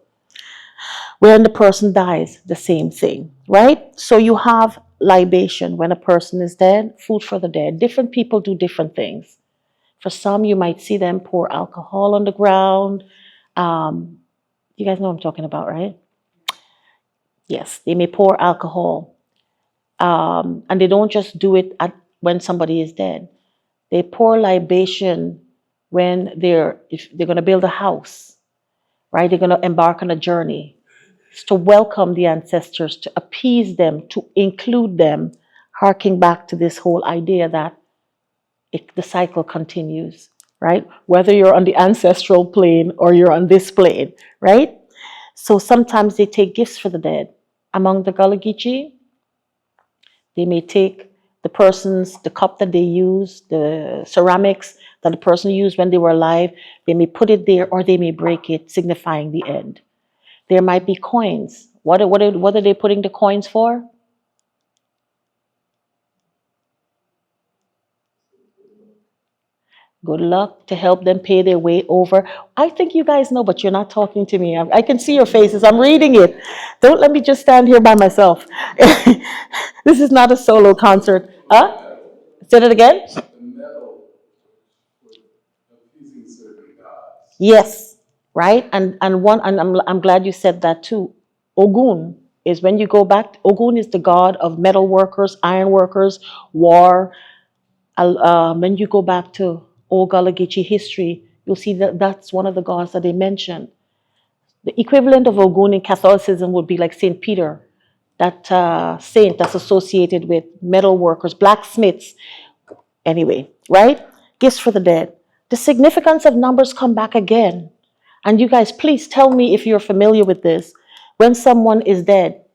When the person dies, the same thing, right? So you have libation when a person is dead, food for the dead. Different people do different things. For some, you might see them pour alcohol on the ground. You guys know what I'm talking about, right? Yes, they may pour alcohol. And they don't just do it when somebody is dead. They pour libation when if they're going to build a house, right? They're going to embark on a journey. It's to welcome the ancestors, to appease them, to include them, harking back to this whole idea that the cycle continues, right? Whether you're on the ancestral plane or you're on this plane, right? So sometimes they take gifts for the dead. Among the Gullah Geechee, they may take the cup that they use, the ceramics that the person used when they were alive, they may put it there or they may break it, signifying the end. There might be coins. What are they putting the coins for? Good luck, to help them pay their way over. I think you guys know, but you're not talking to me. I can see your faces. I'm reading it. Don't let me just stand here by myself. This is not a solo concert. Huh? Say that again? The metal for appeasing certain gods. Yes, right? And I'm glad you said that too. Ogun is when you go back, Ogun is the god of metal workers, iron workers, war. When you go back to old Gullah Geechee history, you'll see that that's one of the gods that they mention. The equivalent of Ogun in Catholicism would be like Saint Peter, that saint that's associated with metal workers, blacksmiths. Anyway, right? Gifts for the dead. The significance of numbers come back again. And you guys, please tell me if you're familiar with this. When someone is dead,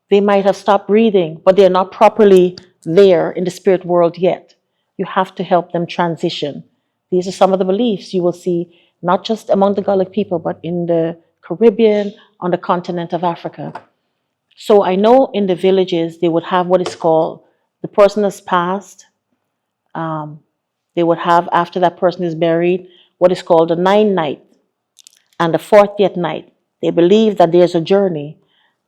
they might have stopped breathing, but they're not properly there in the spirit world yet. You have to help them transition. These are some of the beliefs you will see, not just among the Gullah people, but in the Caribbean, on the continent of Africa. So I know in the villages, they would have what is called, the person has passed. They would have, after that person is buried, what is called a 9th night and the 40th night. They believe that there's a journey,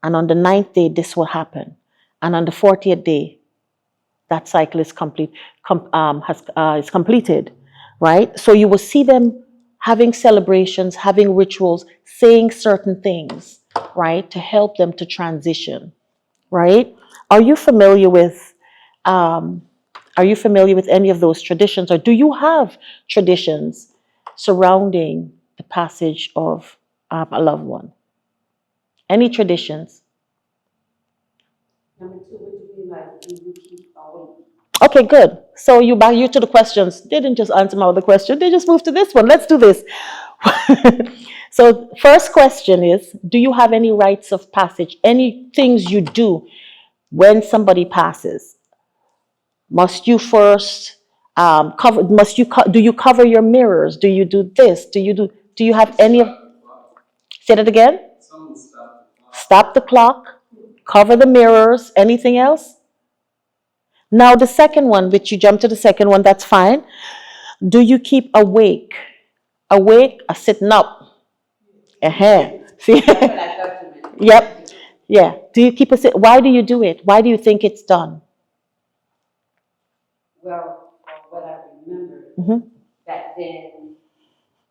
and on the 9th day, this will happen. And on the 40th day, that cycle is is completed, right? So you will see them having celebrations, having rituals, saying certain things, right, to help them to transition, right? Are you familiar with any of those traditions, or do you have traditions surrounding the passage of a loved one? Any traditions? Number two, what do you mean by you keep awake? Okay, good. So you to the questions. They didn't just answer my other question. They just moved to this one. Let's do this. So first question is, do you have any rites of passage? Any things you do when somebody passes? Must you first cover? Do you cover your mirrors? Do you do this? Do you have any of? Say that again. Someone stop the clock. Stop the clock. Cover the mirrors. Anything else? Now the second one, which you jump to the second one, that's fine. Do you keep awake? Awake or sitting up? See? That's what I thought you meant. Yep. Yeah. Do you keep why do you do it? Why do you think it's done? Well, what I remember, Mm-hmm. back then,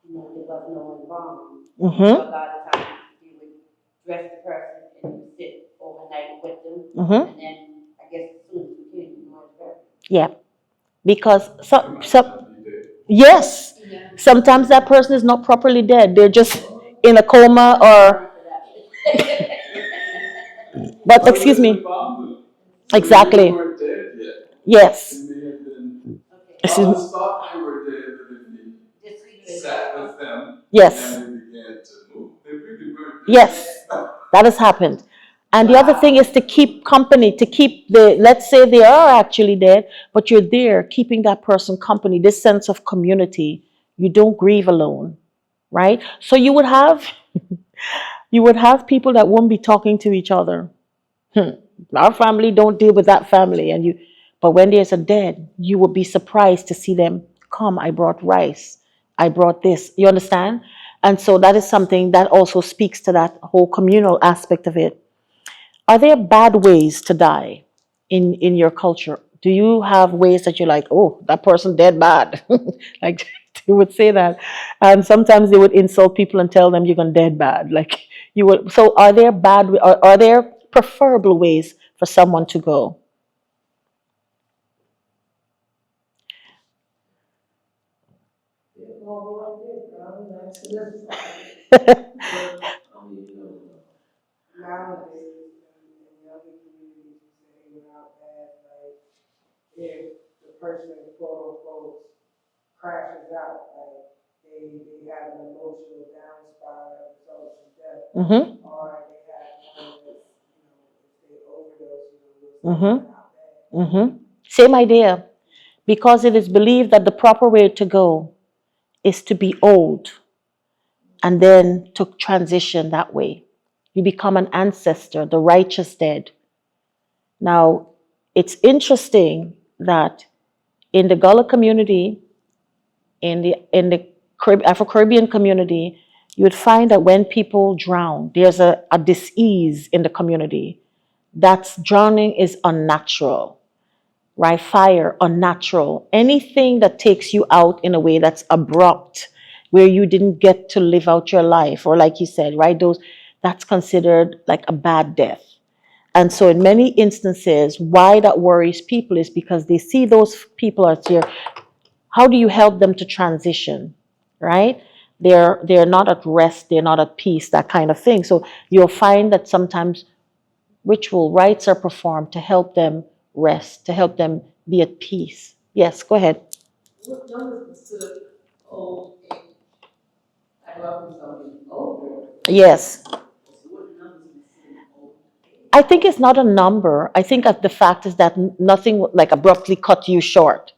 there was no embalming. Mm-hmm. So a lot of times you would dress the person and you sit overnight with them. Mm-hmm. And then, I guess, as soon as you can, you go to bed. Yeah, because They might not be dead. yes, Yeah. sometimes that person is not properly dead. They're just in a coma or, but Or excuse there's me. the bomb. Exactly. They weren't dead yet. Yes. They may have been, Excuse me. others thought they were dead, but if you sat with them Yes. and they began to move, they really weren't dead. Yes, that has happened. And the other thing is to keep company, to keep let's say they are actually dead, but you're there keeping that person company, this sense of community. You don't grieve alone, right? So you would have people that won't be talking to each other. Our family don't deal with that family, but when there's a dead, you will be surprised to see them come. I brought rice. I brought this. You understand? And so that is something that also speaks to that whole communal aspect of it. Are there bad ways to die in your culture? Do you have ways that you're like, oh, that person dead bad? Like they would say that. And sometimes they would insult people and tell them you're gonna dead bad. Like you would. So are there are there preferable ways for someone to go? Nowadays, in younger communities, say without that, like, if the person, quote unquote, crashes out, like, they have an emotional downspout that results in death, Mm-hmm. or they have kind of, if they overdose, Mm-hmm. without that. Mm-hmm. Same idea. Because it is believed that the proper way to go is to be old and then to transition that way. You become an ancestor, the righteous dead. Now, it's interesting that in the Gullah community, in the Afro-Caribbean community, you would find that when people drown, there's a dis-ease in the community. That's drowning is unnatural, right? Fire, unnatural. Anything that takes you out in a way that's abrupt, where you didn't get to live out your life, or like you said, right? That's considered like a bad death. And so, in many instances, why that worries people is because they see those people out here. How do you help them to transition, right? They're not at rest, they're not at peace, that kind of thing. So you'll find that sometimes ritual rites are performed to help them rest, to help them be at peace. Yes, go ahead. What number is considered old age? I love something older. Yes. So what number is considered old age? I think it's not a number. I think that the fact is that nothing like abruptly cut you short.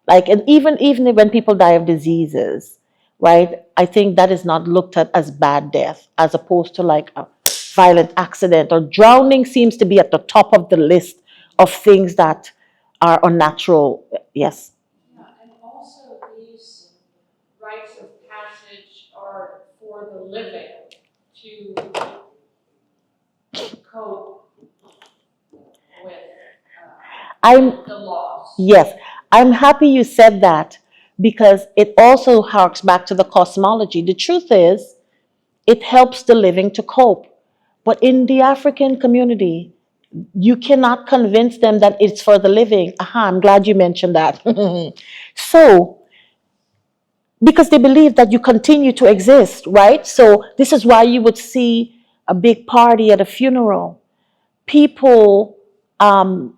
Like, and even when people die of diseases, right? I think that is not looked at as bad death, as opposed to like a violent accident or drowning seems to be at the top of the list of things that are unnatural. Yes. Yeah, and also these rites of passage are for the living to cope with I'm the loss. Yes, I'm happy you said that because it also harks back to the cosmology. The truth is, it helps the living to cope. But in the African community, you cannot convince them that it's for the living. Aha, I'm glad you mentioned that. So, because they believe that you continue to exist, right? So, this is why you would see a big party at a funeral. People,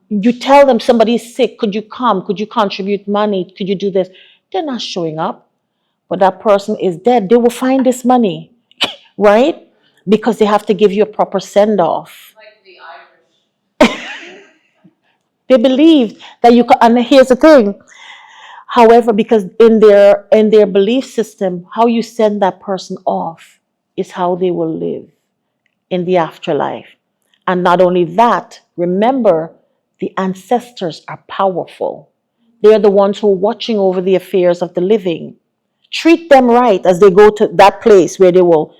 you tell them somebody's sick, could you come? Could you contribute money? Could you do this? They're not showing up, but that person is dead. They will find this money, right? Because they have to give you a proper send off. Like the Irish. They believe that you can, and here's the thing. However, because in their belief system, how you send that person off is how they will live in the afterlife. And not only that, remember, the ancestors are powerful. They're the ones who are watching over the affairs of the living. Treat them right as they go to that place where they will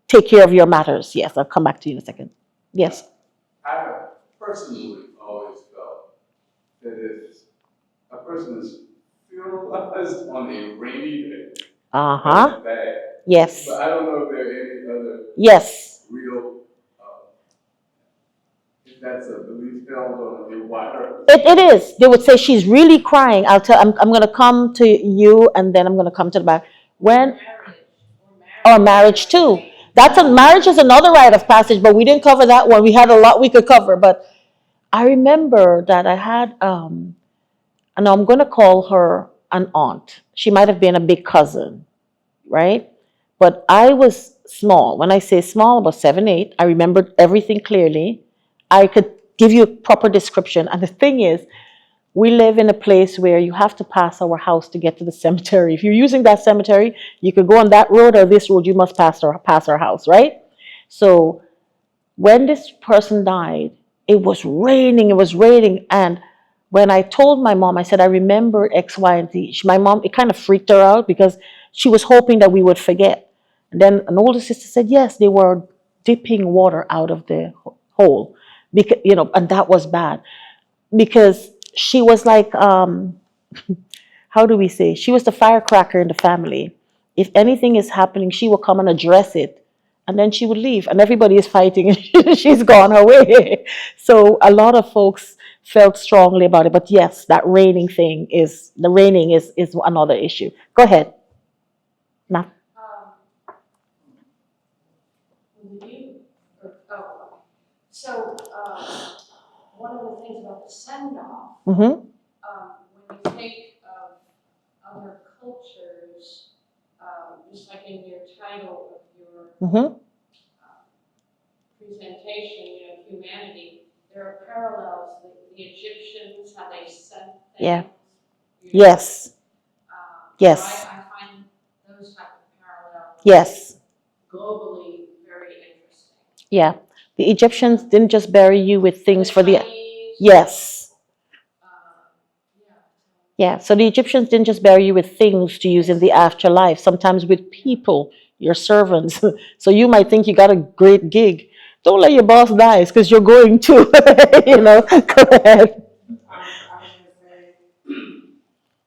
take care of your matters. Yes, I'll come back to you in a second. Yes. I have personally always felt that if a person is funeralized on a rainy day, Uh-huh. that's bad. Yes. But I don't know if there are any other Yes. real that's a belief held on a wire. It is. They would say she's really crying. I'm going to come to you, and then I'm going to come to the back. When or marriage too. That's a marriage is another rite of passage, but we didn't cover that one. We had a lot we could cover, but I remember that I had and I'm going to call her an aunt. She might have been a big cousin, right? But I was small. When I say small, about 7, 8, I remembered everything clearly. I could give you a proper description. And the thing is, we live in a place where you have to pass our house to get to the cemetery. If you're using that cemetery, you could go on that road or this road, you must pass our house, right? So when this person died, it was raining. And when I told my mom, I said, I remember X, Y, and Z. My mom, it kind of freaked her out because she was hoping that we would forget. And then an older sister said, yes, they were dipping water out of the hole. Because, and that was bad. Because she was like, how do we say? She was the firecracker in the family. If anything is happening, she will come and address it. And then she would leave. And everybody is fighting and she's gone her way. So a lot of folks felt strongly about it. But yes, that raining is another issue. Go ahead. Now. So one of the things about the send-off, Mm-hmm. when you think of other cultures, just like in your title of your Mm-hmm. presentation, humanity, there are parallels. The Egyptians, how they sent things. Yeah. Yes. Yes. So I find those type of parallels. Yes. Globally very interesting. Yeah. The Egyptians didn't just bury you with things for the. Chinese, Yes. yeah. Yeah. So the Egyptians didn't just bury you with things to use in the afterlife, sometimes with people, your servants. So you might think you got a great gig. Don't let your boss die because you're going to. Go ahead. I was gonna say,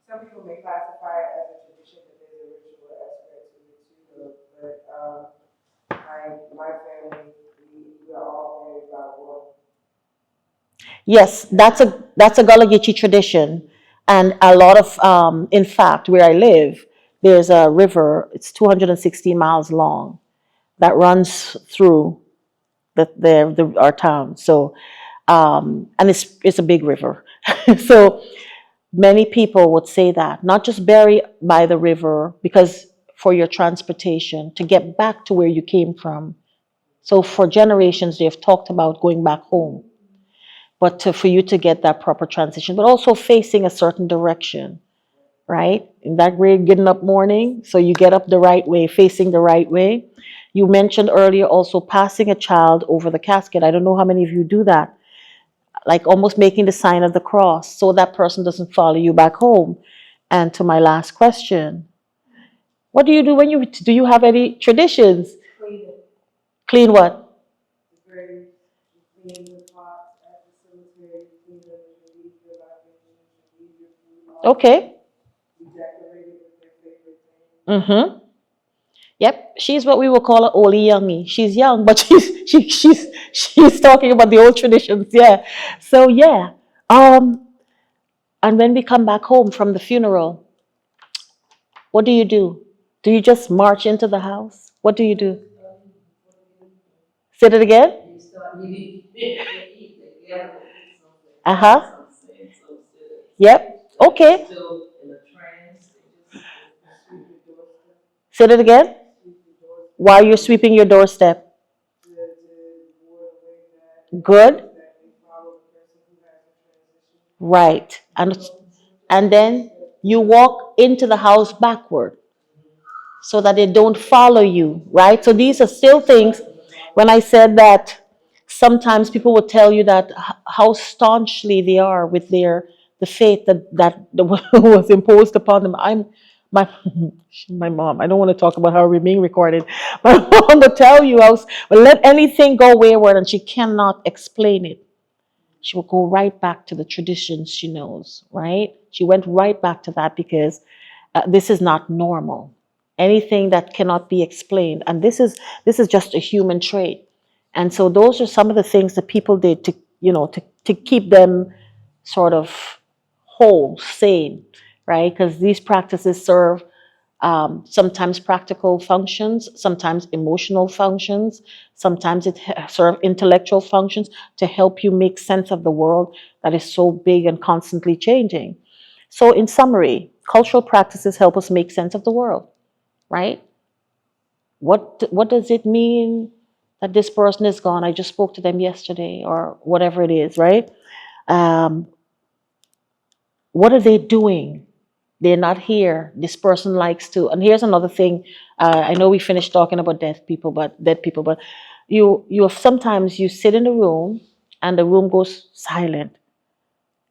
some people may classify it as a tradition, but there's a ritual aspect to it too, but, my family, we are all very about water. Yes, that's a Gullah Geechee tradition, and a lot of in fact, where I live, there's a river. It's 216 miles long that runs through our town. So, and it's a big river. So many people would say that not just bury by the river because for your transportation to get back to where you came from. So for generations, they've talked about going back home, but for you to get that proper transition, but also facing a certain direction, right? In that great getting up morning, so you get up the right way, facing the right way. You mentioned earlier also passing a child over the casket. I don't know how many of you do that, like almost making the sign of the cross so that person doesn't follow you back home. And to my last question, what do you do do you have any traditions? Clean it, Clean what? the grave, clean the pots at the cemetery, clean them, leave your libations, leave your food. Okay. We decorate it with their favorite thing. Mm-hmm. Yep, she's what we would call an oldie youngie. She's young, but she's talking about the old traditions. Yeah. So yeah. And when we come back home from the funeral, what do you do? Do you just march into the house? What do you do? Say it again? You start eating, eat together. Uh-huh. Yep. Okay. Still in a trance, they just Say it again. While you're sweeping your doorstep. Good. Right. And then you walk into the house backward so that they don't follow you, right? So these are still things. When I said that sometimes people will tell you that how staunchly they are with the faith that was imposed upon them. My mom, I don't want to talk about how we're being recorded. My mom will tell you, let anything go wayward, and she cannot explain it. She will go right back to the traditions she knows, right? She went right back to that because this is not normal. Anything that cannot be explained, and this is just a human trait. And so those are some of the things that people did to keep them sort of whole, sane, right? Because these practices serve sometimes practical functions, sometimes emotional functions, sometimes it serve intellectual functions to help you make sense of the world that is so big and constantly changing. So in summary, cultural practices help us make sense of the world, right? What does it mean that this person is gone? I just spoke to them yesterday, or whatever it is, right? Um, what are they doing? They're not here. This person likes to. And here's another thing. I know we finished talking about dead people, but you sometimes you sit in a room and the room goes silent,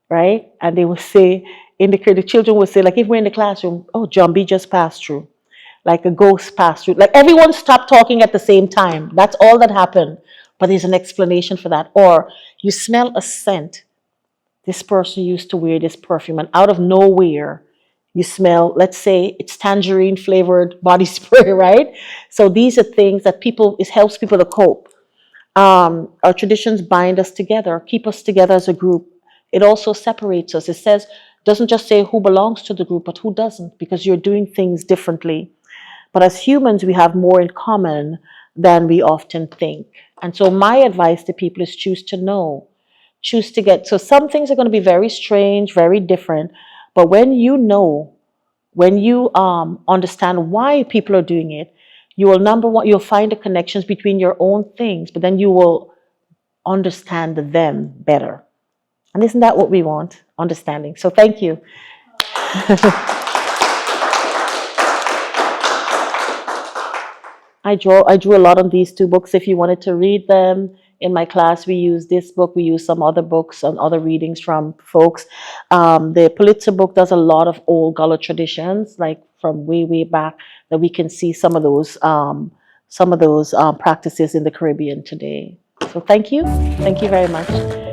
right? And they will say, the children will say, like if we're in the classroom, oh, John B just passed through, like a ghost passed through. Like everyone stopped talking at the same time. That's all that happened. But there's an explanation for that. Or you smell a scent. This person used to wear this perfume, and out of nowhere, you smell, let's say it's tangerine flavored body spray, right? So these are things that it helps people to cope. Our traditions bind us together, keep us together as a group. It also separates us. It doesn't just say who belongs to the group, but who doesn't, because you're doing things differently. But as humans, we have more in common than we often think. And so my advice to people is choose to know, choose to get. So some things are going to be very strange, very different. But when you know, when you understand why people are doing it, you will, number one, you'll find the connections between your own things, but then you will understand them better. And isn't that what we want? Understanding. So thank you. I drew a lot on these two books. If you wanted to read them in my class, we use this book. We use some other books and other readings from folks. The Pulitzer book does a lot of old Gullah traditions, like from way, way back, that we can see some of those practices in the Caribbean today. So thank you very much.